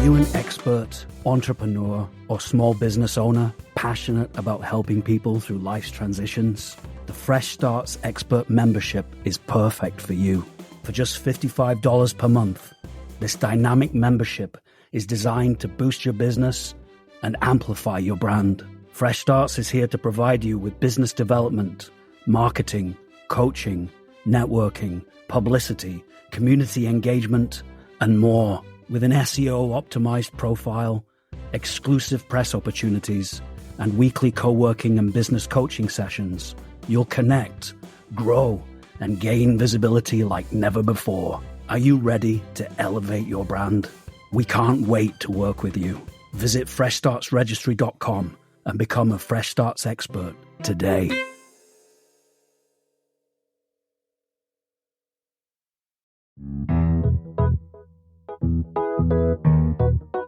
you an expert, entrepreneur, or small business owner passionate about helping people through life's transitions? The Fresh Starts Expert membership is perfect for you. For just $55 per month, this dynamic membership is designed to boost your business and amplify your brand. Fresh Starts is here to provide you with business development, marketing, coaching, networking, publicity, community engagement, and more. With an SEO-optimized profile, exclusive press opportunities, and weekly co-working and business coaching sessions, you'll connect, grow, and gain visibility like never before. Are you ready to elevate your brand? We can't wait to work with you. Visit freshstartsregistry.com and become a Fresh Starts expert today.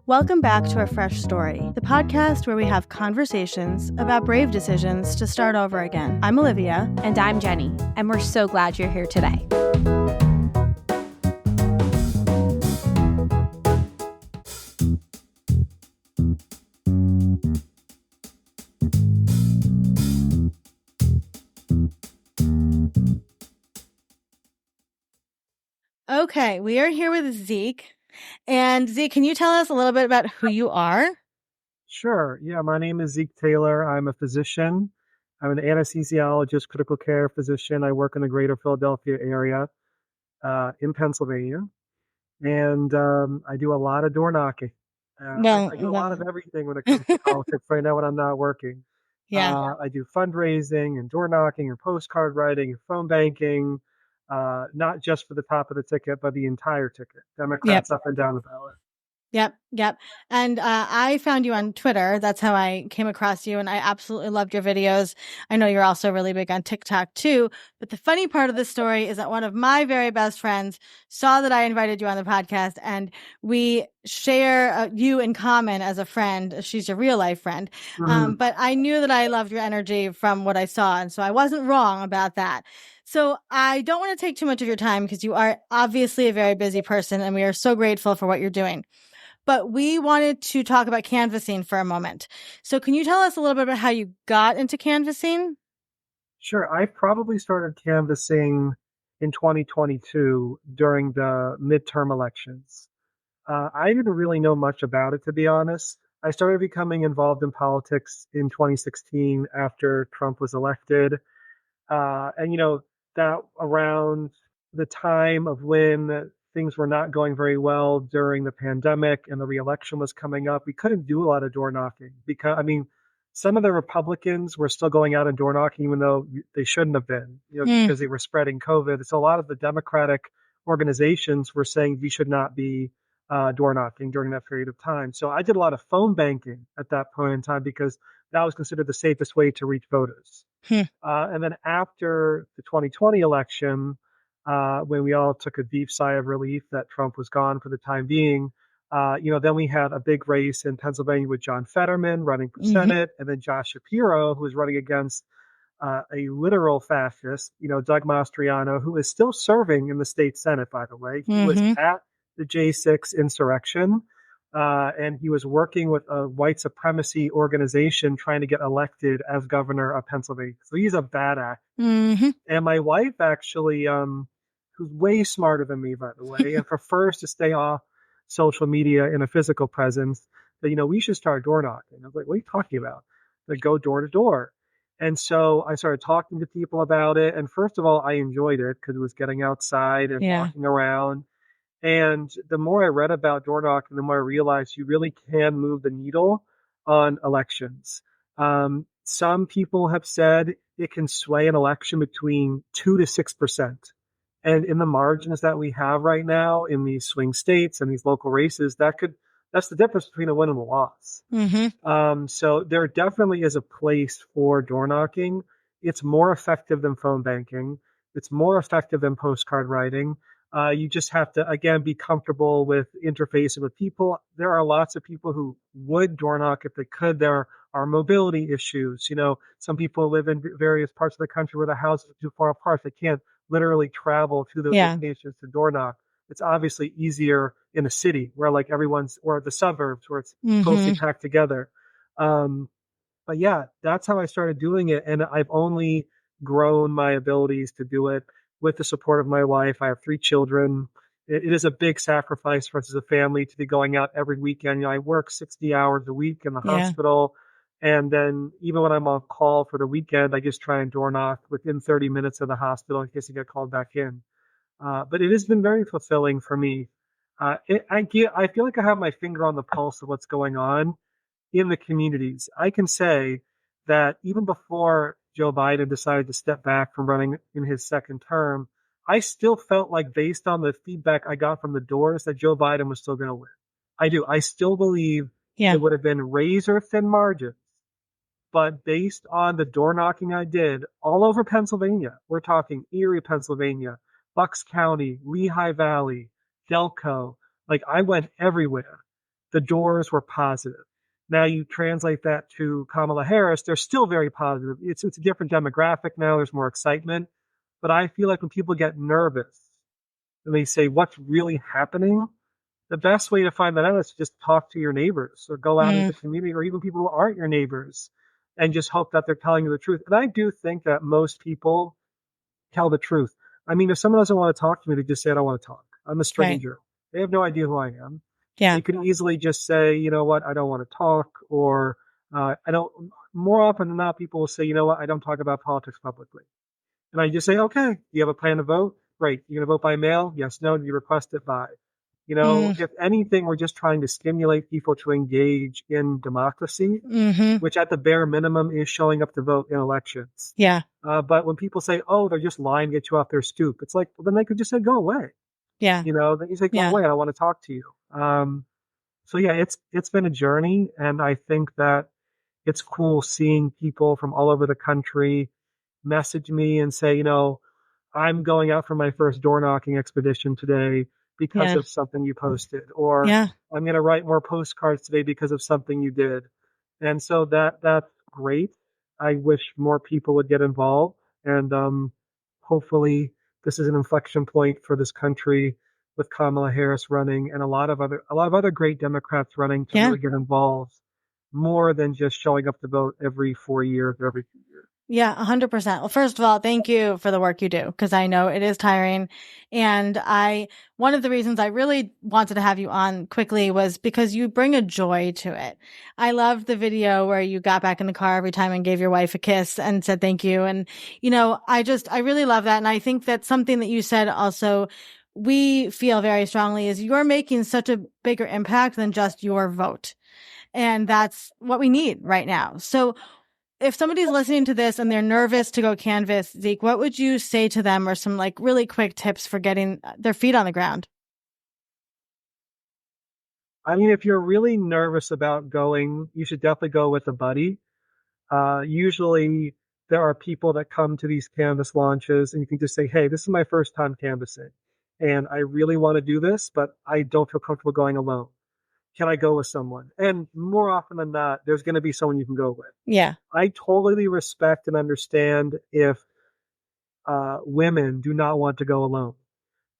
Welcome back to A Fresh Story, the podcast where we have conversations about brave decisions to start over again. I'm Olivia. And I'm Jenny. And we're so glad you're here today. Okay, we are here with Zeke. And Zeke, can you tell us a little bit about who you are? Sure. Yeah, my name is Zeke Tayler. I'm a physician. I'm an anesthesiologist, critical care physician. I work in the greater Philadelphia area in Pennsylvania. And I do a lot of door knocking. I do a lot of everything when it comes to politics right now when I'm not working. Yeah. I do fundraising and door knocking and postcard writing and phone banking, not just for the top of the ticket, but the entire ticket. Democrats up and down the ballot. Yep. And I found you on Twitter. That's how I came across you. And I absolutely loved your videos. I know you're also really big on TikTok too. But the funny part of the story is that one of my very best friends saw that I invited you on the podcast, and we share you in common as a friend. She's a real life friend. Mm-hmm. But I knew that I loved your energy from what I saw. And so I wasn't wrong about that. So I don't want to take too much of your time because you are obviously a very busy person, and we are so grateful for what you're doing. But we wanted to talk about canvassing for a moment. So can you tell us a little bit about how you got into canvassing? Sure. I probably started canvassing in 2022 during the midterm elections. I didn't really know much about it, to be honest. I started becoming involved in politics in 2016 after Trump was elected. That around the time of when things were not going very well during the pandemic and the re-election was coming up, we couldn't do a lot of door knocking because, some of the Republicans were still going out and door knocking, even though they shouldn't have been, because they were spreading COVID. So a lot of the Democratic organizations were saying we should not be door knocking during that period of time. So I did a lot of phone banking at that point in time because that was considered the safest way to reach voters. And then after the 2020 election, when we all took a deep sigh of relief that Trump was gone for the time being, then we had a big race in Pennsylvania with John Fetterman running for Senate, and then Josh Shapiro, who was running against a literal fascist, Doug Mastriano, who is still serving in the state Senate, by the way. He was at the J6 insurrection. And he was working with a white supremacy organization trying to get elected as governor of Pennsylvania. So he's a bad act. And my wife actually, who's way smarter than me, by the way, and prefers to stay off social media in a physical presence, that, we should start door knocking. I was like, what are you talking about? Like, go door to door. And so I started talking to people about it. And first of all, I enjoyed it because it was getting outside and walking around. And the more I read about door knocking, the more I realized you really can move the needle on elections. Some people have said it can sway an election between 2 to 6%. And in the margins that we have right now in these swing states and these local races, that's the difference between a win and a loss. So there definitely is a place for door knocking. It's more effective than phone banking. It's more effective than postcard writing. You just have to, again, be comfortable with interfacing with people. There are lots of people who would door knock if they could. There are mobility issues. Some people live in various parts of the country where the houses are too far apart. They can't literally travel to those locations to door knock. It's obviously easier in a city where like or the suburbs where it's closely Mm-hmm. packed together. Um, but yeah, that's how I started doing it. And I've only grown my abilities to do it with the support of my wife. I have 3 children. It is a big sacrifice for us as a family to be going out every weekend. I work 60 hours a week in the Yeah. hospital. And then even when I'm on call for the weekend, I just try and door knock within 30 minutes of the hospital in case I get called back in. But it has been very fulfilling for me. I feel like I have my finger on the pulse of what's going on in the communities. I can say that even before Joe Biden decided to step back from running in his second term, I still felt like, based on the feedback I got from the doors, that Joe Biden was still going to win. I do. I still believe Yeah. it would have been razor thin margins, but based on the door knocking I did all over Pennsylvania, we're talking Erie, Pennsylvania, Bucks County, Lehigh Valley, Delco, like I went everywhere. The doors were positive. Now you translate that to Kamala Harris, they're still very positive. It's a different demographic now, there's more excitement. But I feel like when people get nervous and they say, what's really happening? The best way to find that out is to just talk to your neighbors or go out into Mm, the community or even people who aren't your neighbors and just hope that they're telling you the truth. And I do think that most people tell the truth. I mean, if someone doesn't want to talk to me, they just say, I don't want to talk. I'm a right. stranger. They have no idea who I am. Yeah. They could easily just say, you know what, I don't want to talk, or I don't. More often than not, people will say, you know what, I don't talk about politics publicly. And I just say, okay, do you have a plan to vote? Great. You're going to vote by mail? Yes, no. Do you request it by? Mm, If anything, we're just trying to stimulate people to engage in democracy, mm-hmm. which at the bare minimum is showing up to vote in elections. Yeah. But when people say, oh, they're just lying to get you off their stoop, it's like, well, then they could just say, go away. Yeah. Then you say, go Yeah. away. I don't want to talk to you. So yeah, it's been a journey. And I think that it's cool seeing people from all over the country message me and say, I'm going out for my first door knocking expedition today because Yeah. of something you posted, or Yeah. I'm going to write more postcards today because of something you did. And so that's great. I wish more people would get involved, and hopefully this is an inflection point for this country with Kamala Harris running and a lot of other great Democrats running to Yeah. really get involved more than just showing up to vote every 4 years or every 2 years. Yeah, 100%. Well, first of all, thank you for the work you do, because I know it is tiring. And one of the reasons I really wanted to have you on quickly was because you bring a joy to it. I loved the video where you got back in the car every time and gave your wife a kiss and said thank you. And, I really love that. And I think that's something that you said also, we feel very strongly is you're making such a bigger impact than just your vote. And that's what we need right now. So, if somebody's listening to this and they're nervous to go canvass, Zeke, what would you say to them, or some like really quick tips for getting their feet on the ground? I mean, if you're really nervous about going, you should definitely go with a buddy. Usually there are people that come to these canvas launches and you can just say, hey, this is my first time canvassing and I really want to do this, but I don't feel comfortable going alone. Can I go with someone? And more often than not, there's going to be someone you can go with. Yeah. I totally respect and understand if women do not want to go alone.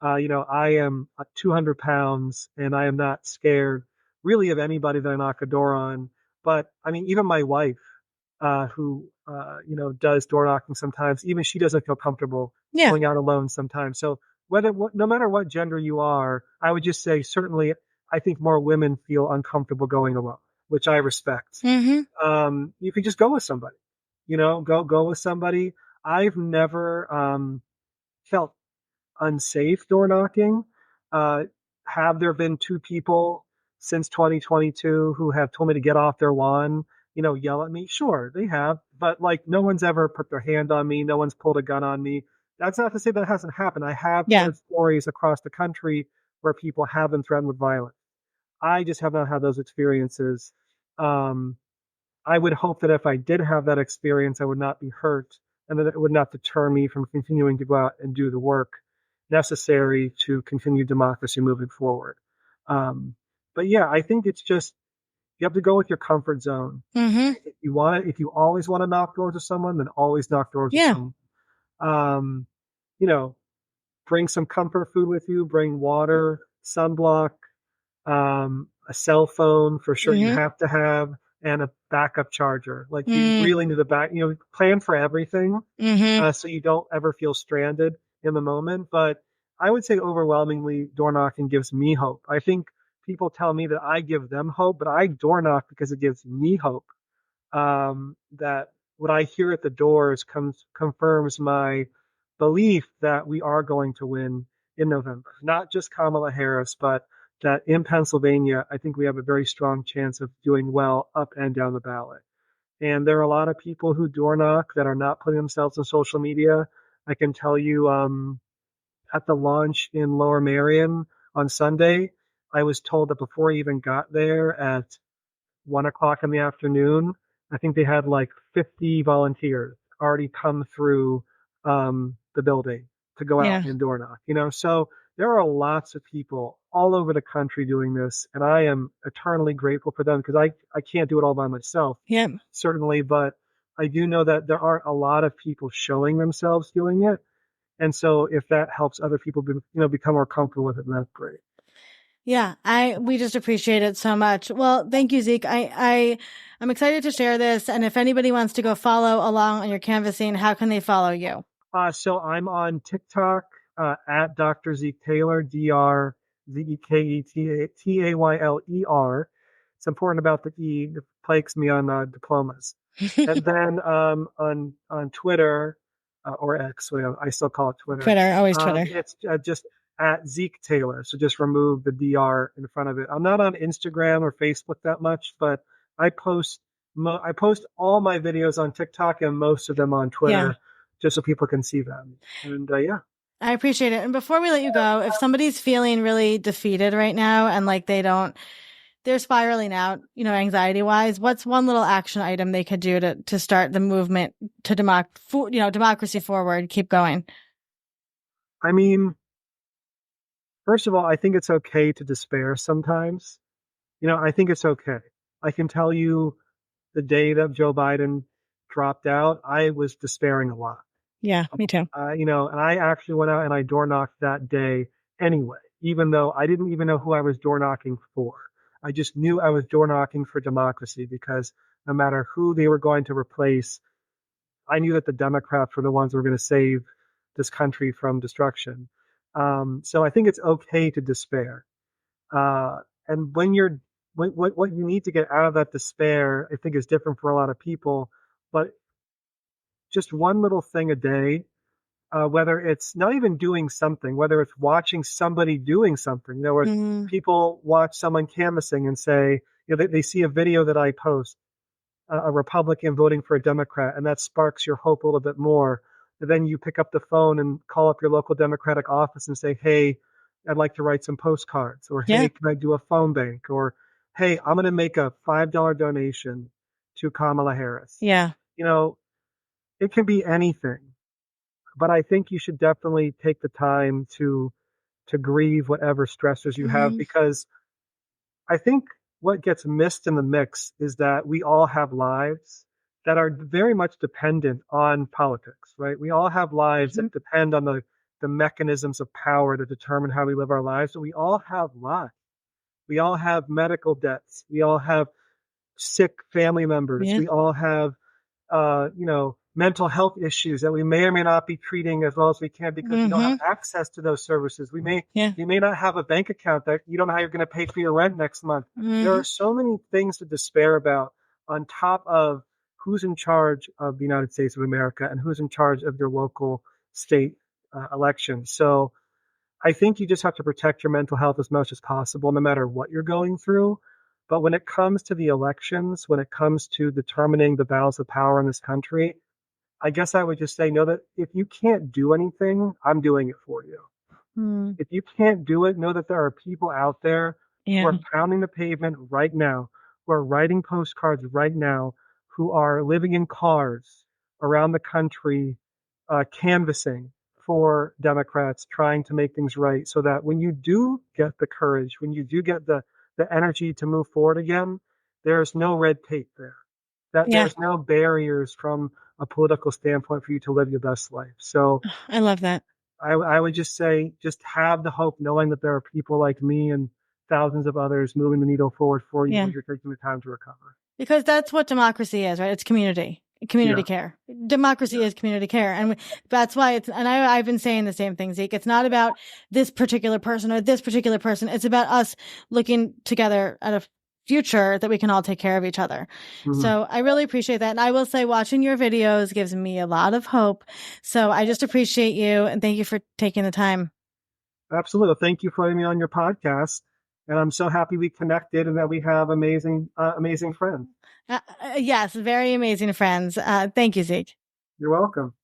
I am 200 pounds and I am not scared really of anybody that I knock a door on. But I mean, even my wife, who, does door knocking sometimes, even she doesn't feel comfortable Yeah. going out alone sometimes. So no matter what gender you are, I would just say certainly I think more women feel uncomfortable going alone, which I respect. You can just go with somebody, go with somebody. I've never, felt unsafe door knocking. Uh, have there been 2 people since 2022 who have told me to get off their lawn, yell at me? Sure, they have, but like no one's ever put their hand on me. No one's pulled a gun on me. That's not to say that hasn't happened. I have Yeah. heard stories across the country where people have been threatened with violence. I just have not had those experiences. Um, I would hope that if I did have that experience, I would not be hurt and that it would not deter me from continuing to go out and do the work necessary to continue democracy moving forward. But yeah, I think it's just, you have to go with your comfort zone. If you always want to knock doors with someone, then always knock doors with Yeah. someone. Um, you know, bring some comfort food with you, bring water, sunblock, a cell phone for sure you have to have, and a backup charger. Like you really need plan for everything so you don't ever feel stranded in the moment. But I would say overwhelmingly, door knocking gives me hope. I think people tell me that I give them hope, but I door knock because it gives me hope. That what I hear at the doors confirms my belief that we are going to win in November. Not just Kamala Harris, but that in Pennsylvania, I think we have a very strong chance of doing well up and down the ballot. And there are a lot of people who door knock that are not putting themselves on social media. I can tell you, at the launch in Lower Merion on Sunday, I was told that before I even got there at 1 o'clock in the afternoon, I think they had like 50 volunteers already come through the building to go out and door knock. So there are lots of people all over the country doing this, and I am eternally grateful for them because I can't do it all by myself, certainly, but I do know that there aren't a lot of people showing themselves doing it. And so if that helps other people become more comfortable with it, then that's great. Yeah, we just appreciate it so much. Well, thank you, Zeke. I'm excited to share this. And if anybody wants to go follow along on your canvassing, how can they follow you? So I'm on TikTok at Dr. Zeke Tayler, DrZeketayler. It's important about the E. It plagues me on diplomas. And then on Twitter or X, I still call it Twitter. Twitter, always Twitter. It's just at Zeke Tayler. So just remove the DR in front of it. I'm not on Instagram or Facebook that much, but I post all my videos on TikTok and most of them on Twitter just so people can see them. And I appreciate it. And before we let you go, if somebody's feeling really defeated right now and like they're spiraling out, anxiety wise, what's one little action item they could do to start the movement to democracy forward, keep going? I mean, first of all, I think it's okay to despair sometimes. I think it's okay. I can tell you the day that Joe Biden dropped out, I was despairing a lot. Yeah, me too. And I actually went out and I door knocked that day anyway, even though I didn't even know who I was door knocking for. I just knew I was door knocking for democracy because no matter who they were going to replace, I knew that the Democrats were the ones who were going to save this country from destruction. So I think it's okay to despair. And what you need to get out of that despair, I think is different for a lot of people, but just one little thing a day, whether it's not even doing something, whether it's watching somebody doing something, where people watch someone canvassing and say, they see a video that I post, a Republican voting for a Democrat, and that sparks your hope a little bit more. And then you pick up the phone and call up your local Democratic office and say, hey, I'd like to write some postcards, or hey, can I do a phone bank, or hey, I'm going to make a $5 donation to Kamala Harris. Yeah. It can be anything, but I think you should definitely take the time to grieve whatever stressors you have, because I think what gets missed in the mix is that we all have lives that are very much dependent on politics, right? We all have lives that depend on the mechanisms of power to determine how we live our lives. So we all have lives. We all have medical debts. We all have sick family members. We all have, mental health issues that we may or may not be treating as well as we can because we don't have access to those services. You may not have a bank account that you don't know how you're going to pay for your rent next month. There are so many things to despair about on top of who's in charge of the United States of America and who's in charge of your local state elections. So I think you just have to protect your mental health as much as possible, no matter what you're going through. But when it comes to the elections, when it comes to determining the balance of power in this country, I guess I would just say, know that if you can't do anything, I'm doing it for you. If you can't do it, know that there are people out there who are pounding the pavement right now, who are writing postcards right now, who are living in cars around the country, canvassing for Democrats, trying to make things right, so that when you do get the courage, when you do get the energy to move forward again, there's no red tape there. There's no barriers from a political standpoint for you to live your best life. So I love that. I would just say, just have the hope, knowing that there are people like me and thousands of others moving the needle forward for you as you're taking the time to recover. Because that's what democracy is, right? It's community care. Democracy is community care. And that's why I've been saying the same thing, Zeke. It's not about this particular person or this particular person. It's about us looking together at a future that we can all take care of each other. Mm-hmm. So I really appreciate that. And I will say, watching your videos gives me a lot of hope. So I just appreciate you. And thank you for taking the time. Absolutely. Thank you for having me on your podcast. And I'm so happy we connected and that we have amazing friends. Yes, very amazing friends. Thank you, Zeke. You're welcome.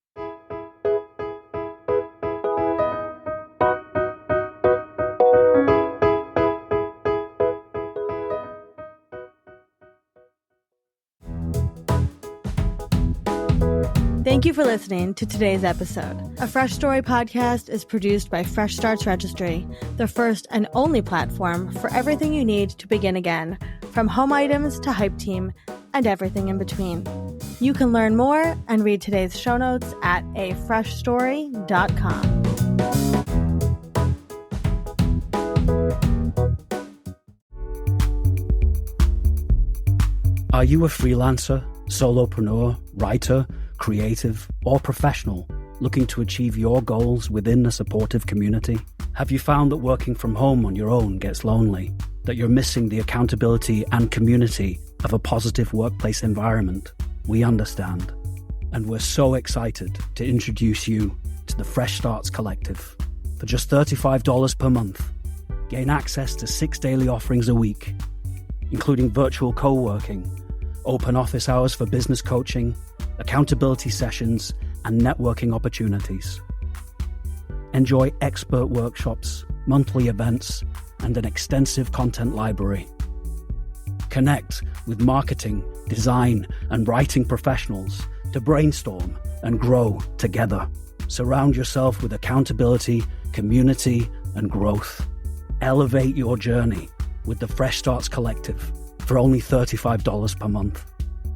Thank you for listening to today's episode. A Fresh Story podcast is produced by Fresh Starts Registry, the first and only platform for everything you need to begin again, from home items to Hype Team and everything in between. You can learn more and read today's show notes at afreshstory.com. Are you a freelancer, solopreneur, writer, creative, or professional looking to achieve your goals within a supportive community? Have you found that working from home on your own gets lonely? That you're missing the accountability and community of a positive workplace environment? We understand. And we're so excited to introduce you to the Fresh Starts Collective. For just $35 per month, gain access to 6 daily offerings a week, including virtual co-working, open office hours for business coaching, accountability sessions, and networking opportunities. Enjoy expert workshops, monthly events, and an extensive content library. Connect with marketing, design, and writing professionals to brainstorm and grow together. Surround yourself with accountability, community, and growth. Elevate your journey with the Fresh Starts Collective for only $35 per month.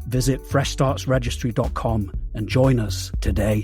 Visit freshstartsregistry.com and join us today.